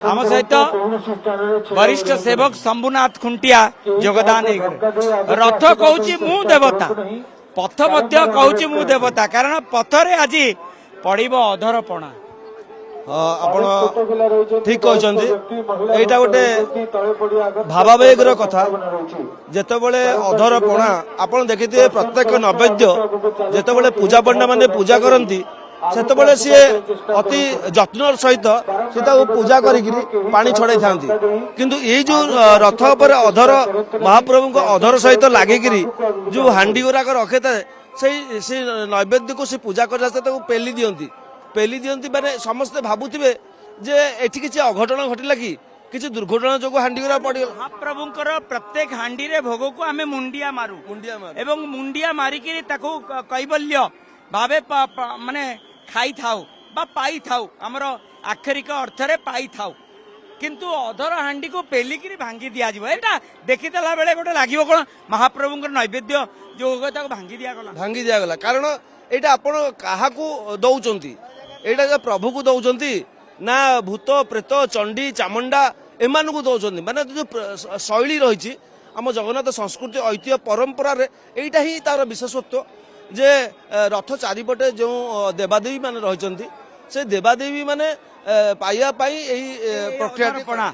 आम सहित वरिष्ठ सेवक शंभुनाथ खुंटिया योगदान रथ कहूँ मु देवता पथ कहूँ मु देवता कारण पथरे आज पड़ब अधरपणा ଆପଣ ଠିକ କହିଛନ୍ତି ଏଇଟା ଗୋଟେ ଭାବାବେଗର କଥା ଯେତେବେଳେ ଅଧରପଣା ଆପଣ ଦେଖିଥିବେ ପ୍ରତ୍ୟେକ ନୈବେଦ୍ୟ ଯେତେବେଳେ ପୂଜା ପଣ୍ଡା ମାନେ ପୂଜା କରନ୍ତି ସେତେବେଳେ ସିଏ ଅତି ଯତ୍ନର ସହିତ ସେ ତାକୁ ପୂଜା କରିକି ପାଣି ଛଡେଇଥାନ୍ତି କିନ୍ତୁ ଏଇ ଯୋଉ ରଥ ଉପରେ ଅଧର ମହାପ୍ରଭୁଙ୍କ ଅଧର ସହିତ ଲାଗିକିରି ଯୋଉ ହାଣ୍ଡି ଗୁରାକ ରଖିଥାଏ ସେଇ ନୈବେଦ୍ୟକୁ ସେ ପୂଜା କରିବା ସହିତ ତାକୁ ପେଲି ଦିଅନ୍ତି ମାନେ ସମସ୍ତେ ଭାବୁଥିବେ ଯେ ଏଠି କିଛି ଅଘଟଣ ଘଟିଲା କି କିଛି ଦୁର୍ଘଟଣା ଯୋଗୁଁ ହାଣ୍ଡି ଗୁରା ପଡିଗଲା महाप्रभुଙ୍କର प्रत्येक हांडी रे भोग को आमे मुंडिया मारू एवं मुंडिया मारिकी ताको कैबल्य भावे माने खाई थाउ बा पाई थाउ हमर आखरिक अर्थ रे पाई थाउ किंतु अधर हांडी को पेलिकी भांगी दिया जिवो एटा देखितला बेले गोटे लागिवो कोन महाप्रभुଙ୍କର नैवेद्य जो ताको भांगी दिया गला कारण एटा आपण काहाकू दउचंती एटा जे प्रभु को दउचंती ना भूत प्रेत चंडी चामुंडा एमानकू दउचंती माने जो शैली रही आम जगन्नाथ संस्कृति ऐतिह्य परंपरा रे एटा ही तार विशेषत्व जे रथ चारिपटे जो देवादेवी माने रहिचंती से देवादेवी माने पाइया पाई एही प्रक्रिया